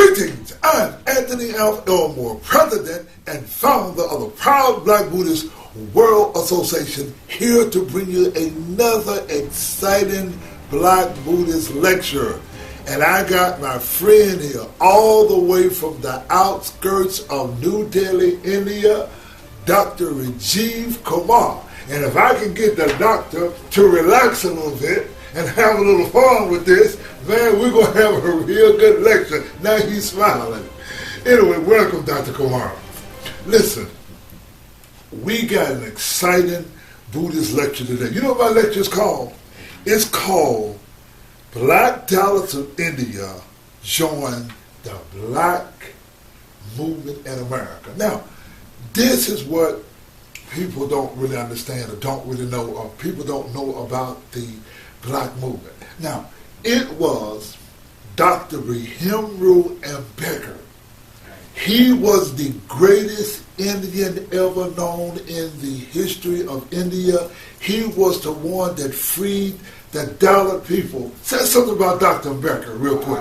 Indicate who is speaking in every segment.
Speaker 1: Greetings, I'm Anthony F. Elmore, President and founder of the Proud Black Buddhist World Association, here to bring you another exciting Black Buddhist lecture. And I got my friend here all the way from the outskirts of New Delhi, India, Dr. Rajiv Kumar. And if I can get the doctor to relax a little bit and have a little fun with this, man, we're going to have a real good lecture. Now he's smiling. Anyway, welcome, Dr. Kumar. Listen, we got an exciting Buddhist lecture today. You know what my lecture is called? It's called Black Dalits of India Join the Black Movement in America. Now, this is what people don't really understand or don't really know, or people don't know about the Black movement. Now, it was Dr. Bhimrao Ambedkar. He was the greatest Indian ever known in the history of India. He was the one that freed the Dalit people. Say something about Dr. Ambedkar real quick.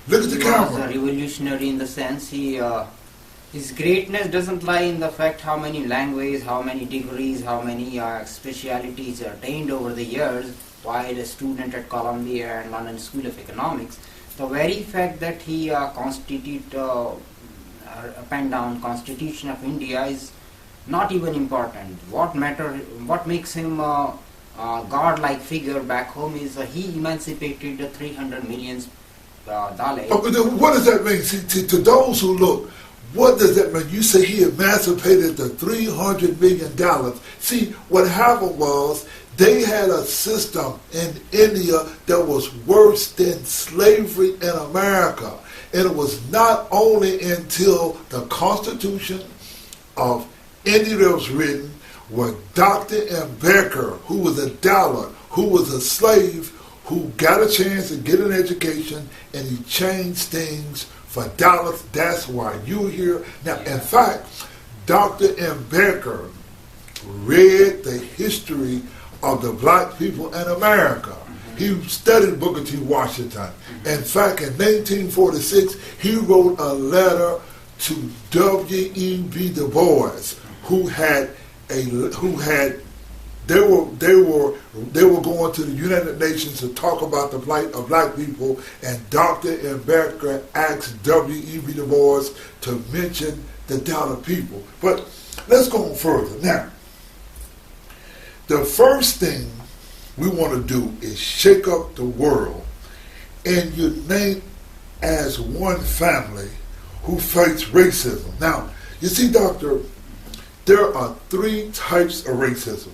Speaker 1: Look at the camera.
Speaker 2: He was a revolutionary in the sense his greatness doesn't lie in the fact how many languages, how many degrees, how many specialities attained over the years while a student at Columbia and London School of Economics. The very fact that he penned down Constitution of India is not even important. What makes him a god-like figure back home is he emancipated the 300 million Dalits.
Speaker 1: But what does that mean? See, to those who look, what does that mean? You say he emancipated the 300 million Dalits. See, what happened was they had a system in India that was worse than slavery in America. And it was not only until the Constitution of India that was written where Dr. Ambedkar, who was a Dalit, who was a slave, who got a chance to get an education, and he changed things for Dalits. That's why you're here. Now, in fact, Dr. Ambedkar read the history of the black people in America. He studied Booker T. Washington. In fact, in 1946, he wrote a letter to W.E.B. Du Bois, they were going to the United Nations to talk about the plight of black people, and Dr. Ambedkar asked W.E.B. Du Bois to mention the Dalit people. But let's go on further. Now, the first thing we want to do is shake up the world and unite as one family who fights racism. Now, you see, Doctor, there are three types of racism.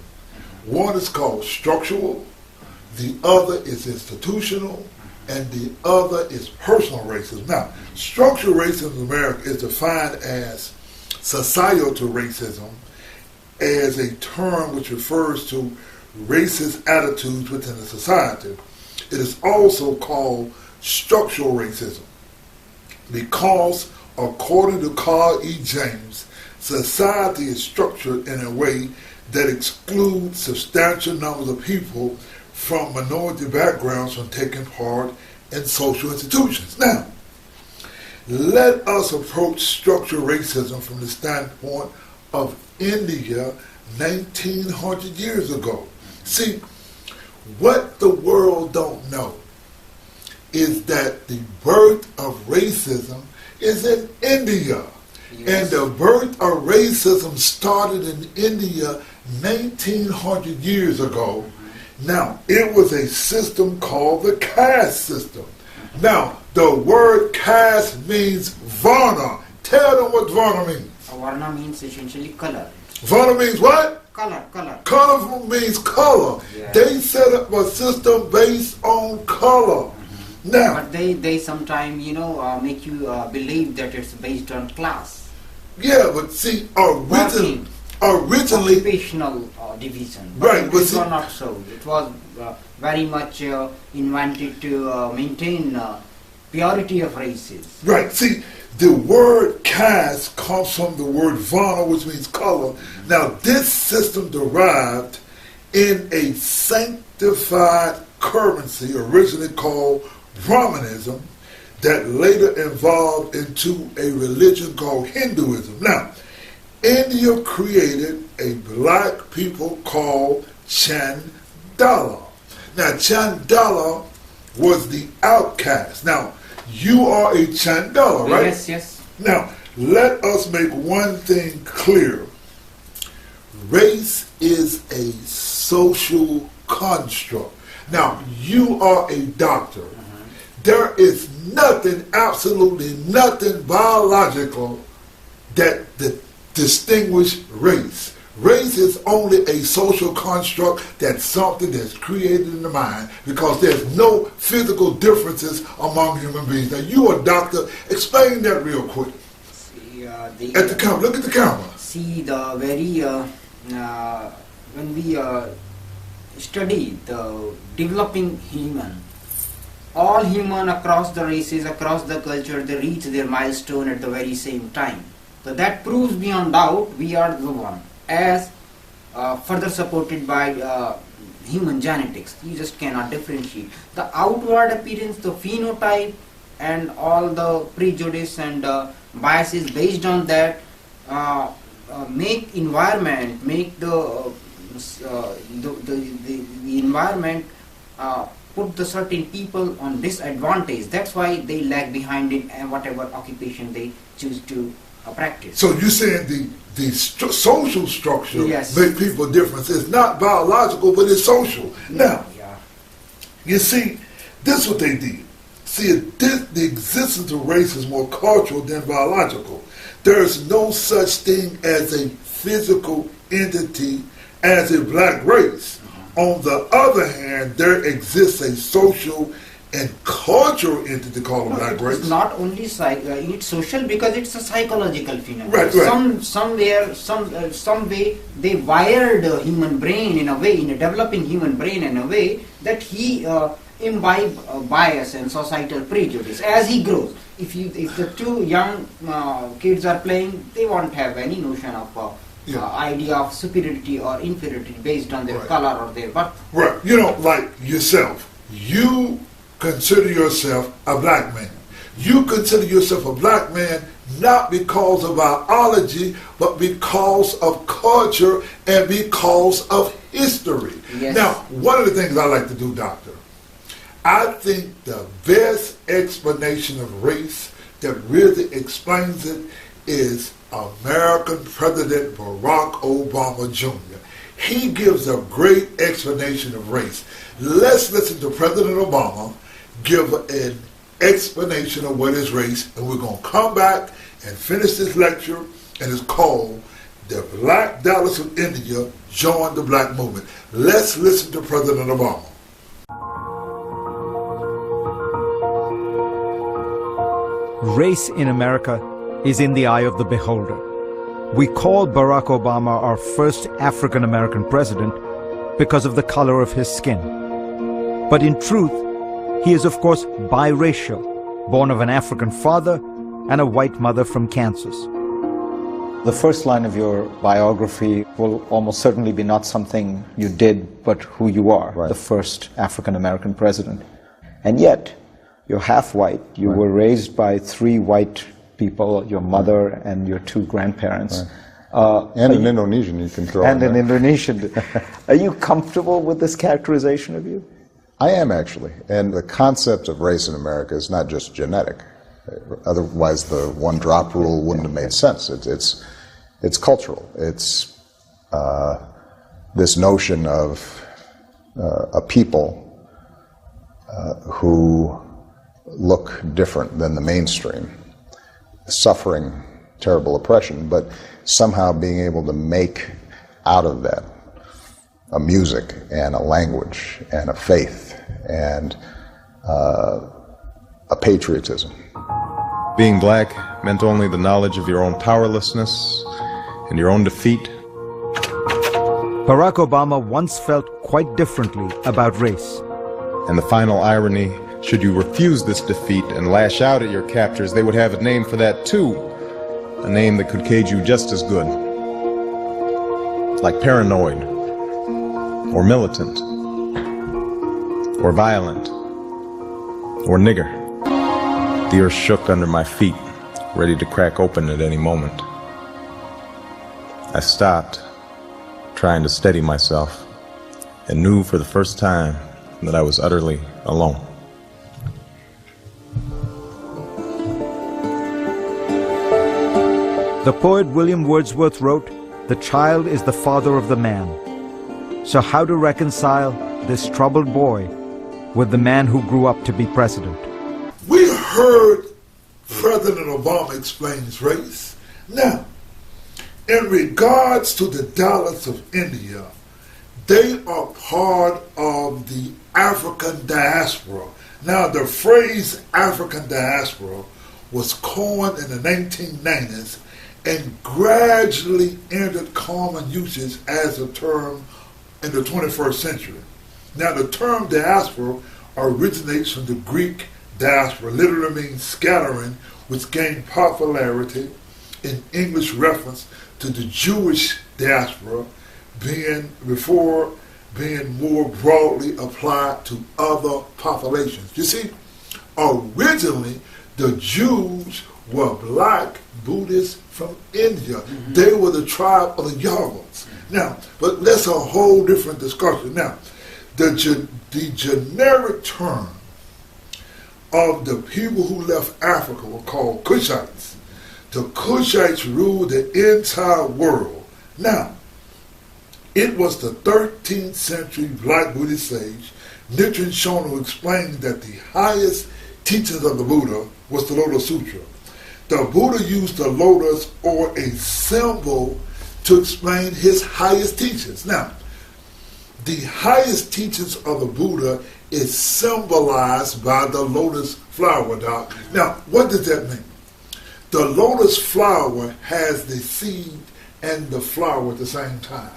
Speaker 1: One is called structural, the other is institutional, and the other is personal racism. Now, structural racism in America is defined as societal racism, as a term which refers to racist attitudes within a society. It is also called structural racism because, according to Carl E. James, society is structured in a way that excludes substantial numbers of people from minority backgrounds from taking part in social institutions. Now, let us approach structural racism from the standpoint of India 1900 years ago. See, what the world don't know is that the birth of racism is in India. Yes. And the birth of racism started in India 1900 years ago. Now, it was a system called the caste system. Now, the word caste means varna. Tell them what varna means.
Speaker 2: Varna means essentially color.
Speaker 1: Varna means what?
Speaker 2: Color.
Speaker 1: Color means color. Yeah. They set up a system based on color. Now,
Speaker 2: but they sometimes, make you believe that it's based on class.
Speaker 1: Yeah, but see, originally
Speaker 2: occupational division.
Speaker 1: Right,
Speaker 2: but it was not so. It was very much invented to maintain purity of races.
Speaker 1: Right. See, the word caste comes from the word varna, which means color. Now, this system derived in a sanctified currency originally called Brahmanism that later evolved into a religion called Hinduism. Now, India created a black people called Chandala. Now, Chandala was the outcast. Now, you are a Chandala, right?
Speaker 2: Yes, yes.
Speaker 1: Now, let us make one thing clear. Race is a social construct. Now, you are a doctor. There is nothing, absolutely nothing biological that distinguishes race. Race is only a social construct. That's something that's created in the mind because there's no physical differences among human beings. Now, you are a doctor. Explain that real quick.
Speaker 2: See,
Speaker 1: At the camera. Look at the camera.
Speaker 2: See, the very when we study the developing human, all human across the races, across the culture, they reach their milestone at the very same time. So that proves beyond doubt we are the one, as further supported by human genetics. You just cannot differentiate. The outward appearance, the phenotype, and all the prejudice and biases based on that make environment, make the environment put the certain people on disadvantage. That's why they lag behind in whatever occupation they choose to practice.
Speaker 1: So you're saying the social structure
Speaker 2: Yes.
Speaker 1: make people different. It's not biological, but it's social. Now,
Speaker 2: Yeah.
Speaker 1: you see, this is what they did. See, the existence of race is more cultural than biological. There is no such thing as a physical entity as a black race. On the other hand, there exists a social and cultural entity called a black race.
Speaker 2: It's not only it's social because it's a psychological phenomenon.
Speaker 1: Right.
Speaker 2: Some way they wired the human brain in a way, in a developing human brain in a way that he imbibe bias and societal prejudice as he grows. If the two young kids are playing, they won't have any notion of idea of superiority or inferiority based on their color or their birth.
Speaker 1: Right. You know, like yourself, you consider yourself a black man. You consider yourself a black man not because of biology, but because of culture and because of history.
Speaker 2: Yes.
Speaker 1: Now, one of the things I like to do, Doctor, I think the best explanation of race that really explains it is American President Barack Obama Jr. He gives a great explanation of race. Let's listen to President Obama give an explanation of what is race, and we're going to come back and finish this lecture, and it's called The Black Dalits of India Join the Black Movement. Let's listen to President Obama.
Speaker 3: Race in America is in the eye of the beholder. We call Barack Obama our first African-American president because of the color of his skin. But in truth, he is of course biracial, born of an African father and a white mother from Kansas.
Speaker 4: The first line of your biography will almost certainly be not something you did, but who you are, the first African-American president. And yet, you're half white. You were raised by 3 white people, your mother and your 2 grandparents.
Speaker 5: And an Indonesian you can throw in
Speaker 4: And
Speaker 5: there.
Speaker 4: an Indonesian. Are you comfortable with this characterization of you?
Speaker 5: I am, actually. And the concept of race in America is not just genetic. Otherwise, the one-drop rule wouldn't have made sense. It's cultural. It's this notion of a people who look different than the mainstream, suffering terrible oppression, but somehow being able to make out of that a music and a language and a faith and a patriotism.
Speaker 6: Being black meant only the knowledge of your own powerlessness and your own defeat.
Speaker 3: Barack Obama once felt quite differently about race.
Speaker 6: And the final irony, should you refuse this defeat and lash out at your captors, they would have a name for that too. A name that could cage you just as good. Like paranoid, or militant, or violent, or nigger. The earth shook under my feet, ready to crack open at any moment. I stopped, trying to steady myself, and knew for the first time that I was utterly alone.
Speaker 3: The poet William Wordsworth wrote, "The child is the father of the man." So how to reconcile this troubled boy with the man who grew up to be president?
Speaker 1: We heard President Obama explains race. Now, in regards to the Dalits of India, they are part of the African diaspora. Now, the phrase African diaspora was coined in the 1990s and gradually entered common usage as a term in the 21st century. Now, the term diaspora originates from the Greek diaspora, literally means scattering, which gained popularity in English reference to the Jewish diaspora before being more broadly applied to other populations. You see, originally the Jews were Black Buddhists from India. They were the tribe of the Yavas. Now, but that's a whole different discussion. Now, the generic term of the people who left Africa were called Kushites. The Kushites ruled the entire world. Now, it was the 13th century Black Buddhist sage, Nichiren Shonin, explained that the highest teachings of the Buddha was the Lotus Sutra. The Buddha used the lotus or a symbol to explain his highest teachings. Now, the highest teachings of the Buddha is symbolized by the lotus flower, Doc. Now, what does that mean? The lotus flower has the seed and the flower at the same time.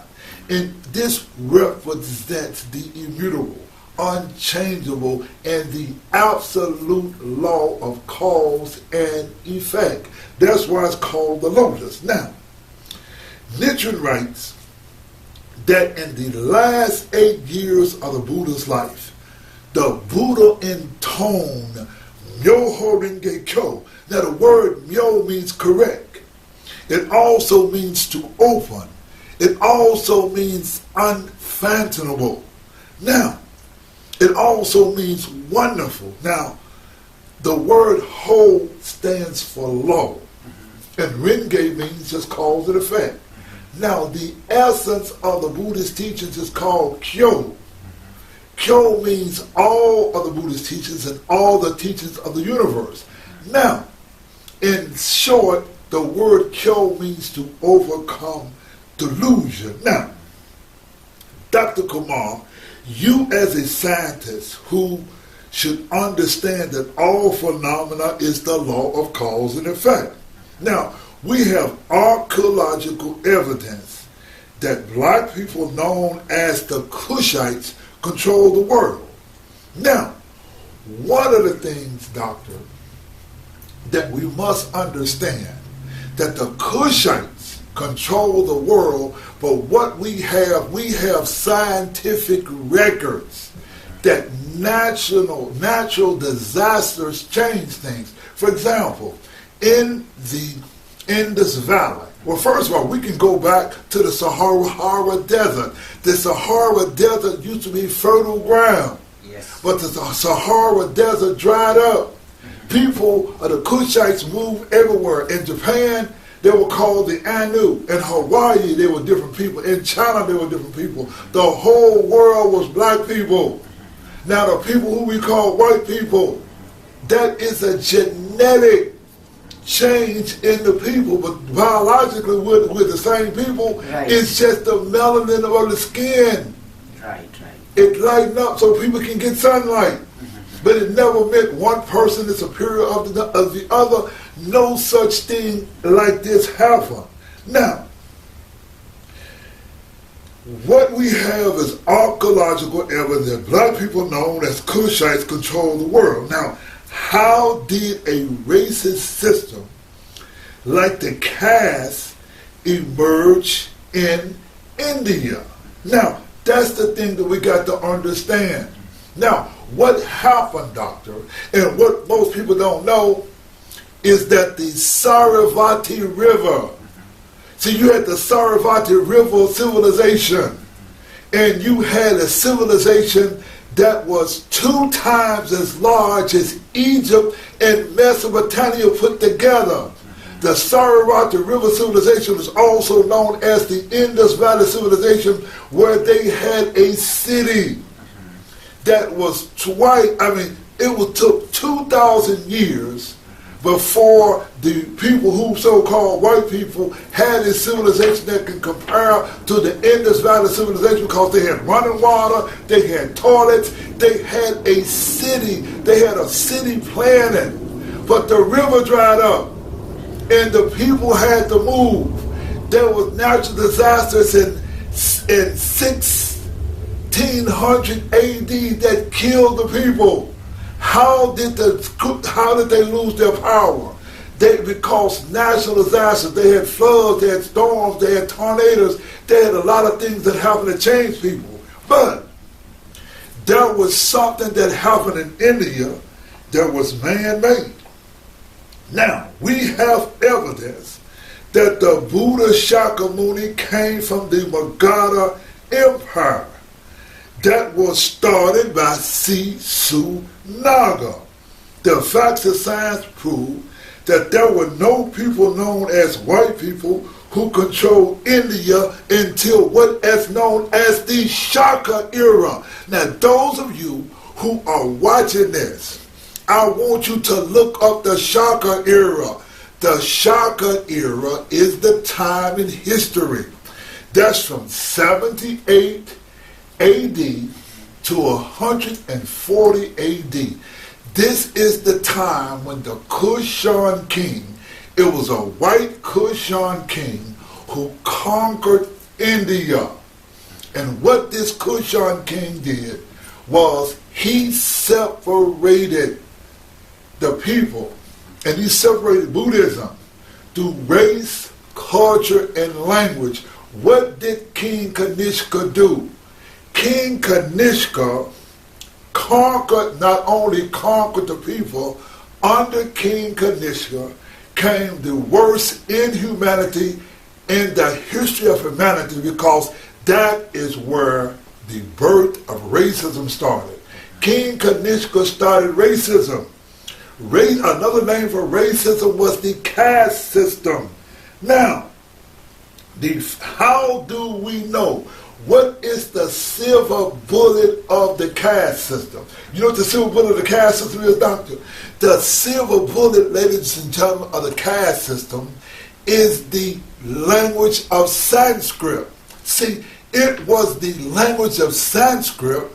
Speaker 1: And this represents the immutable, unchangeable, and the absolute law of cause and effect. That's why it's called the lotus. Now, Nichiren writes that in the last 8 years of the Buddha's life, the Buddha intoned Myoho Renge Kyo. Now, the word Myo means correct. It also means to open. It also means unfathomable. Now, it also means wonderful. Now, the word Ho stands for law, and Renge means just cause and effect. Now, the essence of the Buddhist teachings is called Kyo. Kyo means all of the Buddhist teachings and all the teachings of the universe. Now, in short, the word Kyo means to overcome delusion. Now, Dr. Kumar, you as a scientist who should understand that all phenomena is the law of cause and effect. Now, we have archaeological evidence that Black people known as the Kushites control the world. Now, one of the things, Doctor, that we must understand, that the Kushites control the world, but what we have scientific records that natural disasters change things. For example, in the Indus Valley, well, first of all, we can go back to the Sahara Desert. The Sahara Desert used to be fertile ground,
Speaker 2: Yes.
Speaker 1: but the Sahara Desert dried up. People of the Kushites moved everywhere. In Japan, they were called the Anu. In Hawaii, they were different people. In China, they were different people. The whole world was Black people. Now, the people who we call white people, that is a genetic change in the people, but biologically we're the same people.
Speaker 2: Right.
Speaker 1: It's just the melanin of the skin.
Speaker 2: Right.
Speaker 1: It lighten up so people can get sunlight. But it never meant one person is superior of the other. No such thing like this happened. Now, what we have is archaeological evidence that Black people known as Kushites control the world. Now, how did a racist system like the caste emerge in India? Now, that's the thing that we got to understand. Now, what happened, Doctor, and what most people don't know, is that the Saravati River, see, you had the Saravati River civilization, and you had a civilization that was 2 times as large as Egypt and Mesopotamia put together. The Saravati River civilization is also known as the Indus Valley civilization, where they had a city that was twice, it took 2,000 years before the people who so-called white people had a civilization that can compare to the Indus Valley civilization, because they had running water, they had toilets, they had a city planning. But the river dried up and the people had to move. There was natural disasters in 1600 AD that killed the people. How did they lose their power? Because natural disasters. They had floods, they had storms, they had tornadoes, they had a lot of things that happened to change people. But there was something that happened in India that was man-made. Now, we have evidence that the Buddha Shakyamuni came from the Magadha Empire that was started by Sisu Naga. The facts of science prove that there were no people known as white people who controlled India until what is known as the Shaka era. Now, those of you who are watching this, I want you to look up the Shaka era. The Shaka era is the time in history that's from 78 AD to 140 AD. This is the time when the Kushan king, it was a white Kushan king who conquered India. And what this Kushan king did was he separated the people, and he separated Buddhism through race, culture, and language. What did King Kanishka do? King Kanishka not only conquered the people, under King Kanishka came the worst inhumanity in the history of humanity, because that is where the birth of racism started. King Kanishka started racism. Another name for racism was the caste system. Now, how do we know? What is the silver bullet of the caste system? You know what the silver bullet of the caste system is, Doctor? The silver bullet, ladies and gentlemen, of the caste system is the language of Sanskrit. See, it was the language of Sanskrit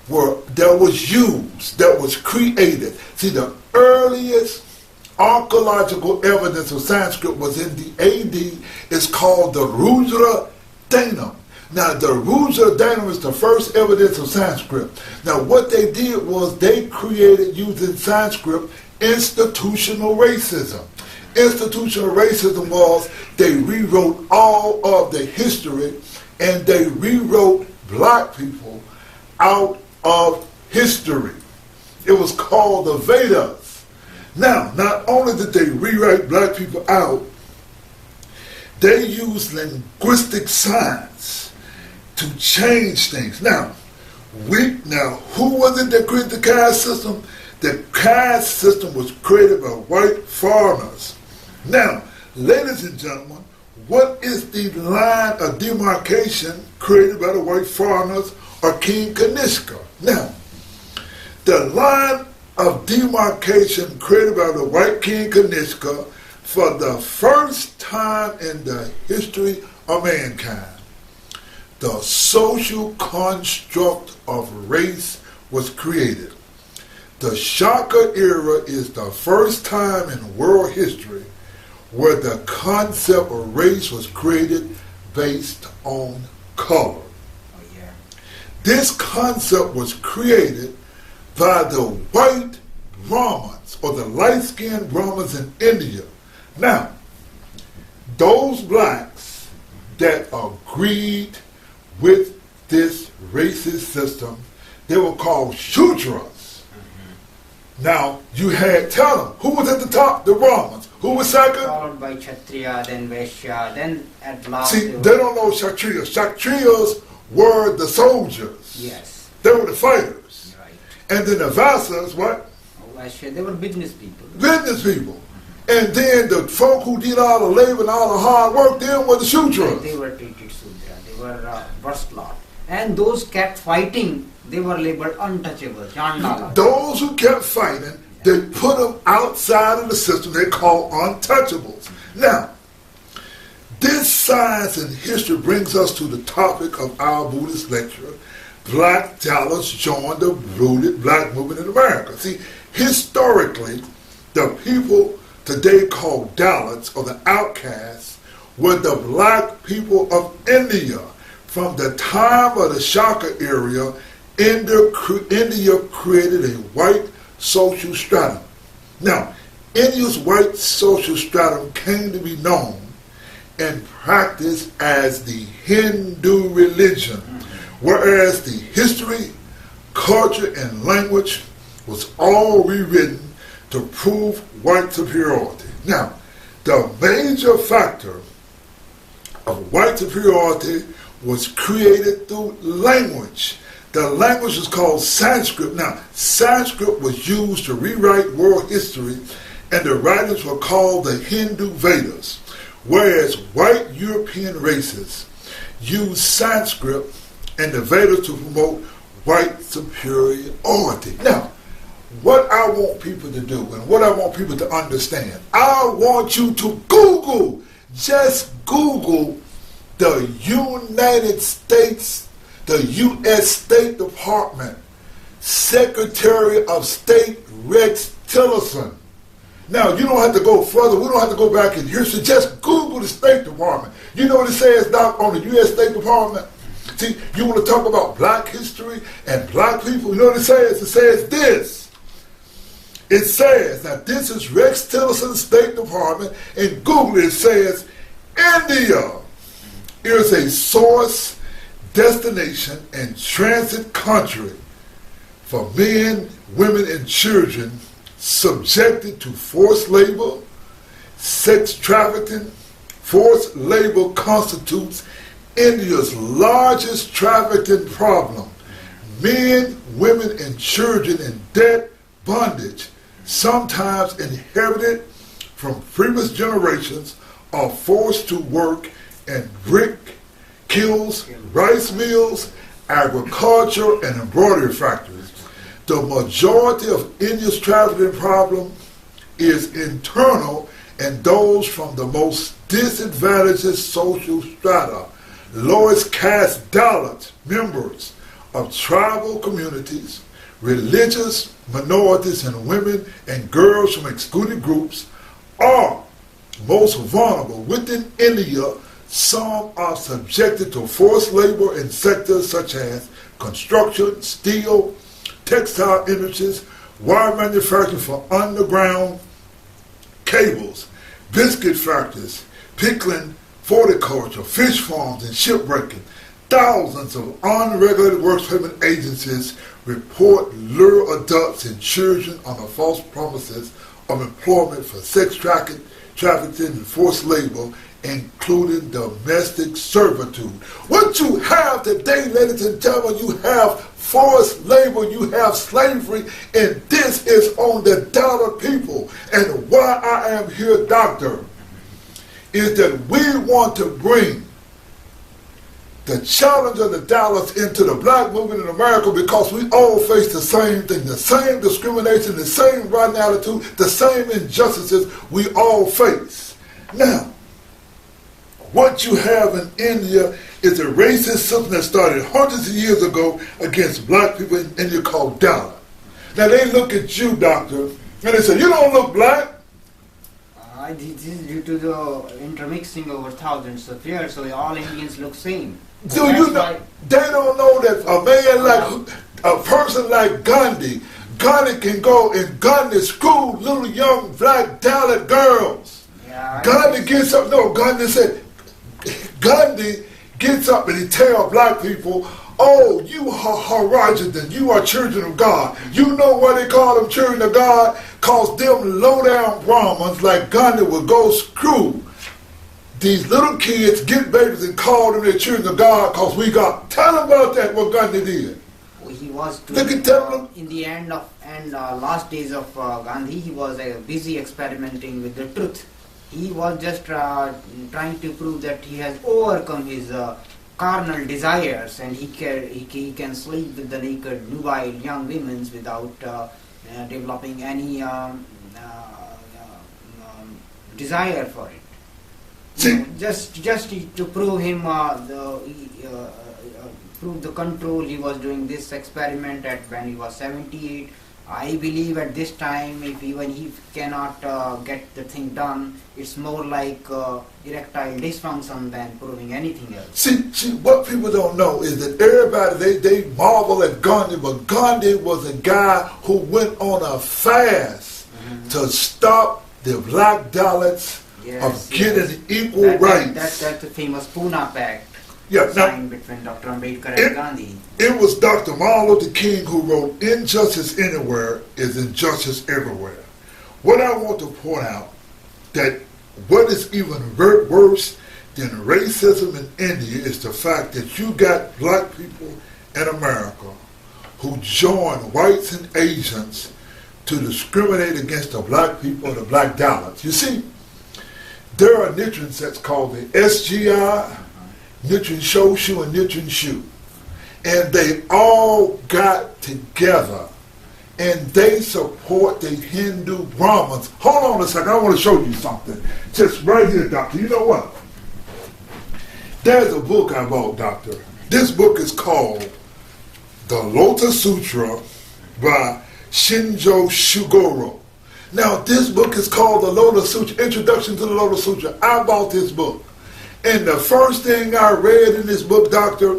Speaker 1: that was used, that was created. See, the earliest archaeological evidence of Sanskrit was in the AD. It's called the Rudra Danam. Now, the Rudra Danam is the first evidence of Sanskrit. Now, what they did was they created, using Sanskrit, institutional racism. Institutional racism was they rewrote all of the history, and they rewrote black people out of history. It was called the Vedas. Now, not only did they rewrite black people out, they used linguistic science to change things. Now, who was it that created the caste system? The caste system was created by white foreigners. Now, ladies and gentlemen, what is the line of demarcation created by the white foreigners or King Kanishka? Now, the line of demarcation created by the white King Kanishka for the first time in the history of mankind, the social construct of race was created. The Shaka era is the first time in world history where the concept of race was created based on color. This concept was created by the white Brahmins, or the light-skinned Brahmins in India. Now, those blacks that agreed with this racist system, they were called Sutras. Now, you had, tell them, who was at the top? The Brahmins. Who was second?
Speaker 2: Followed by Kshatriya, then Vaishya, then at last...
Speaker 1: See, they don't know Kshatriyas. Kshatriyas were the soldiers.
Speaker 2: Yes.
Speaker 1: They were the fighters.
Speaker 2: Right.
Speaker 1: And then the Vaishyas, what?
Speaker 2: Vaishya, they were business people.
Speaker 1: Business people. And then the folk who did all the labor and all the hard work, them were the Sutras.
Speaker 2: They were treated Sudra. They were worst lot. And those kept fighting, they were labeled untouchable, Chandala.
Speaker 1: Those who kept fighting, they put them outside of the system they call untouchables. Now, this science and history brings us to the topic of our Buddhist lecture. Black Dalits joined the rooted black movement in America. See, historically, the people today called Dalits, or the outcasts, were the black people of India. From the time of the Shaka area, India created a white social stratum. Now, India's white social stratum came to be known and practiced as the Hindu religion, whereas the history, culture, and language was all rewritten to prove white superiority. Now, the major factor of white superiority was created through language. The language is called Sanskrit. Now, Sanskrit was used to rewrite world history, and the writings were called the Hindu Vedas, whereas white European races used Sanskrit and the Vedas to promote white superiority. Now, what I want people to do and what I want people to understand, I want you to Google, just Google the United States, the U.S. State Department, Secretary of State Rex Tillerson. Now, you don't have to go further. We don't have to go back in history. Just Google the State Department. You know what it says now on the U.S. State Department? See, you want to talk about black history and black people? You know what it says? It says this. It says, now this is Rex Tillerson's State Department, and Google it says, India is a source, destination, and transit country for men, women, and children subjected to forced labor, sex trafficking. Forced labor constitutes India's largest trafficking problem. Men, women, and children in debt, bondage, sometimes inherited from previous generations, are forced to work in brick kilns, rice mills, agriculture, and embroidery factories. The majority of India's trafficking problem is internal, and those from the most disadvantaged social strata, lowest caste Dalit members of tribal communities, religious minorities, and women and girls from excluded groups are most vulnerable. Within India, some are subjected to forced labor in sectors such as construction, steel, textile industries, wire manufacturing for underground cables, biscuit factories, pickling, horticulture, fish farms, and shipbreaking. Thousands of unregulated work permit agencies report lure adults and children under false promises of employment for sex trafficking and forced labor, including domestic servitude. What you have today, ladies and gentlemen, you have forced labor, you have slavery, and this is on the Dalit people. And why I am here, doctor, is that we want to bring the challenge of the Dalits into the black movement in America, because we all face the same thing, the same discrimination, the same rotten attitude, the same injustices we all face. Now, what you have in India is a racist system that started hundreds of years ago against black people in India called Dalit. Now they look at you, doctor, and they say, you don't look black.
Speaker 2: This is due to the intermixing over thousands of years, so all Indians look same.
Speaker 1: Do you know? They don't know that a man like, a person like Gandhi can go and Gandhi school little young black Dalit girls.
Speaker 2: Yeah,
Speaker 1: Gandhi gets up, no, Gandhi said, Gandhi gets up and he tells black people, oh, you Harajadan, you are children of God. You know why they call them children of God? Because them low-down Brahmins like Gandhi would go screw these little kids, get babies, and call them their children of God because we got. Tell them about that, what Gandhi did.
Speaker 2: He was
Speaker 1: Look at them.
Speaker 2: in the last days of Gandhi, he was busy experimenting with the truth. He was just trying to prove that he has overcome his carnal desires, and he can sleep with the naked, nubile young women without developing any desire for it. Just to prove him prove the control, he was doing this experiment when he was 78. I believe at this time, if even he cannot get the thing done, it's more like erectile dysfunction than proving anything else.
Speaker 1: See, what people don't know is that everybody, they marvel at Gandhi, but Gandhi was a guy who went on a fast to stop the Black Dalits of getting equal rights.
Speaker 2: That's the famous Pune Pact
Speaker 1: now,
Speaker 2: signed between Dr. Ambedkar and Gandhi.
Speaker 1: It was Dr. Martin Luther King who wrote, "Injustice anywhere is injustice everywhere." What I want to point out, that what is even worse than racism in India is the fact that you got black people in America who join whites and Asians to discriminate against the black people, the Black Dalits. You see, there are nutrient sets called the SGI, nutrient Shoshu, and nutrient Shu. And they all got together and they support the Hindu Brahmins. Hold on a second, I want to show you something. Just right here, Doctor. You know what? There's a book I bought, Doctor. This book is called The Lotus Sutra by Shinjo Shugoro. Now, this book is called The Lotus Sutra, Introduction to the Lotus Sutra. I bought this book. And the first thing I read in this book, Doctor,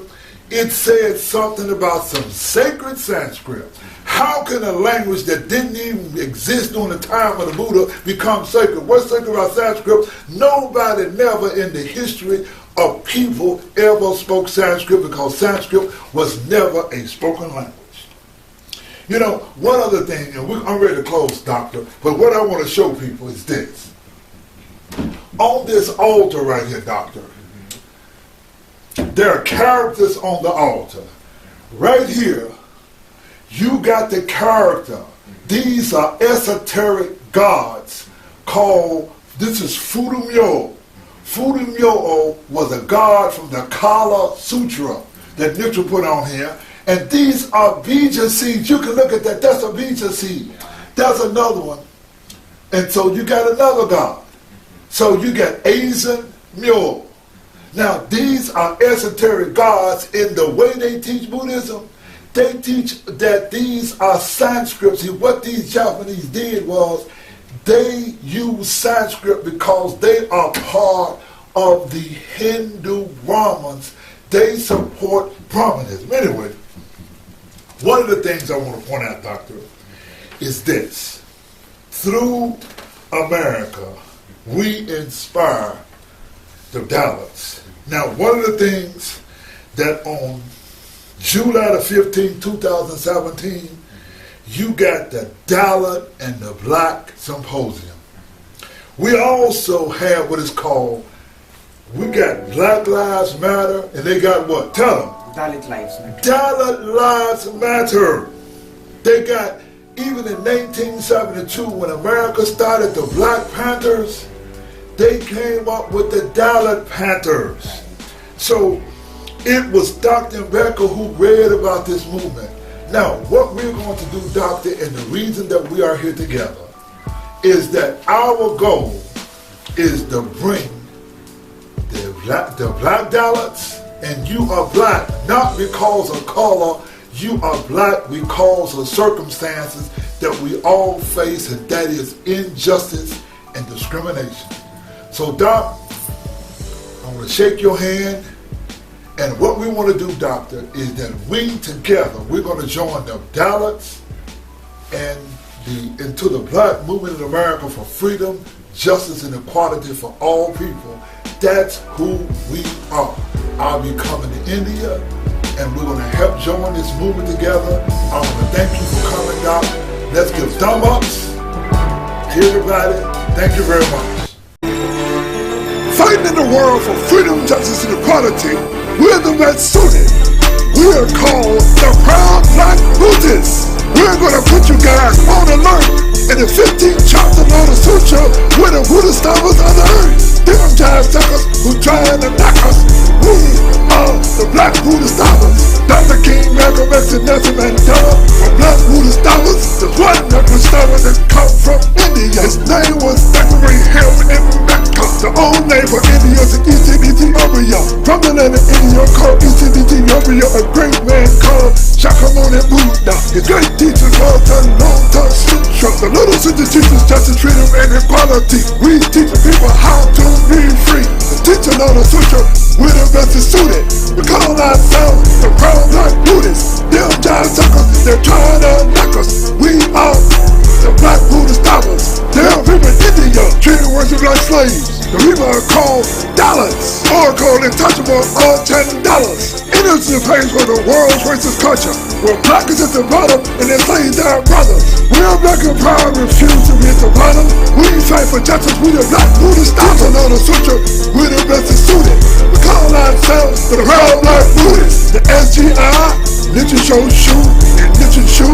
Speaker 1: it said something about some sacred Sanskrit. How can a language that didn't even exist during the time of the Buddha become sacred? What's sacred about Sanskrit? Nobody never in the history of people ever spoke Sanskrit, because Sanskrit was never a spoken language. You know, one other thing, and I'm ready to close, Doctor, but what I want to show people is this. On this altar right here, Doctor, there are characters on the altar. Right here, you got the character. These are esoteric gods called, this is Fudumyo. Fudumyo was a god from the Kala Sutra that Nitra put on here. And these are bija seeds. You can look at that. That's a bija seed. That's another one. And so you got another god. So you got Asian Mule. Now these are esoteric gods. In the way they teach Buddhism, they teach that these are Sanskrit. See, what these Japanese did was they used Sanskrit because they are part of the Hindu Brahmins. They support Brahmanism. Anyway, one of the things I want to point out, Doctor, is this. Through America, we inspire the Dalits. Now, one of the things that on July the 15th, 2017, you got the Dalit and the Black Symposium. We also have what is called, we got Black Lives Matter, and they got what? Tell them.
Speaker 2: Dalit Lives Matter.
Speaker 1: Dalit Lives Matter. They got, even in 1972, when America started the Black Panthers, they came up with the Dalit Panthers. So it was Dr. Ambedkar who read about this movement. Now, what we're going to do, Doctor, and the reason that we are here together, is that our goal is to bring the Black Dalits, and you are black, not because of color, you are black because of circumstances that we all face, and that is injustice and discrimination. So, Doc, I'm going to shake your hand, and what we want to do, Doctor, is that we together, we're going to join the Dalits and into the black movement in America for freedom, justice, and equality for all people. That's who we are. I'll be coming to India. and we're going to help join this movement together. I want to thank you for coming out. Let's give thumb ups to everybody. Thank you very much. Fighting in the world for freedom, justice, and equality, we're the best suited. We are called the Proud Black Buddhists. We're going to put you guys on alert in the 15th chapter of the Sutra, where the Buddhist Scholars of the earth. Them jive suckers who trying to knock us. We are the Black Buddhist Scholars. Dr. King, Malcolm X, and Nelson Mandela were Black Buddhist Scholars. The one that was stubborn that come from India. His name was Zachary Ambedkar. The old name for India is Eastern Ethiopia. From the land of India called Eastern Ethiopia, a great man called Shakyamuni Buddha. His great teacher was the Lotus Sutra. The Lotus Sutra teaches justice, freedom, and equality. We teach people how to be free. The teacher of the Sutra, we're the best suited. We call ourselves the Proud Black Buddhists. Them giant suckers, they're trying to knock us. We are the Black Buddhist Scholars. Them people in India treated worship like slaves. The people are called Dalits, or called untouchable Untitled Dalits. It's the place where the world's racist culture, where black is at the bottom and they slay their brothers. We are black and proud, refuse to be at the bottom. We fight for justice, we the Black Buddhist Scholars. On the Sutra, we the best suited. We call ourselves the Proud Black Buddhists. The SGI, Nichen Shoshu, and Nichen Shu.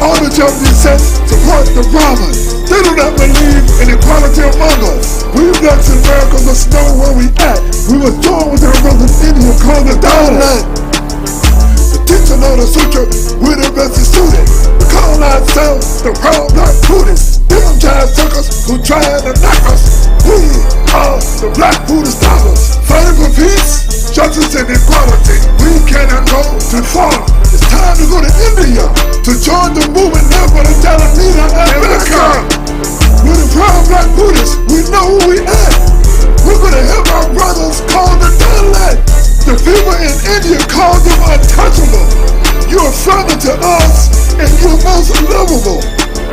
Speaker 1: All the Japanese sets support the Brahmins. They do not believe in equality among us. We blacks in America must know where we at. We was joined with our brothers in India called the Dalit. The teacher of the Sutra, we're the best suited. We call ourselves the Proud Black Buddhists. Them giant suckers who trying to knock us. We are the Black Buddhist Scholars. Fighting for peace, justice, and equality. We cannot go too far. It's time to go to India to join the movement led by the Dalit leader America. We're the Proud Black Buddhists. We know who we at. We're gonna help our brothers called the Dalit. The people in India call them untouchable. You're friendly to us, and you're most lovable.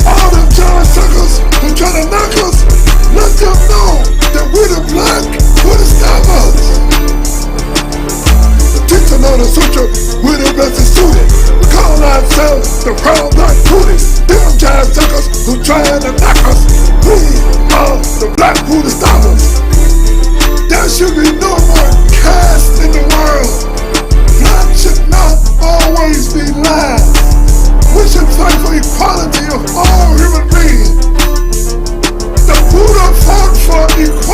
Speaker 1: All them giant suckers who try to knock us, let them know that we're the Black Buddhist Scholars. Teaching on the Sutra, we're the best suited. We call ourselves the Proud Black Buddhists. Them giant suckers who trying to knock us. We are the Black Buddhist Scholars. There should be no more caste in the world. Black should not always be last. We should fight for equality of all human beings. The Buddha fought for equality.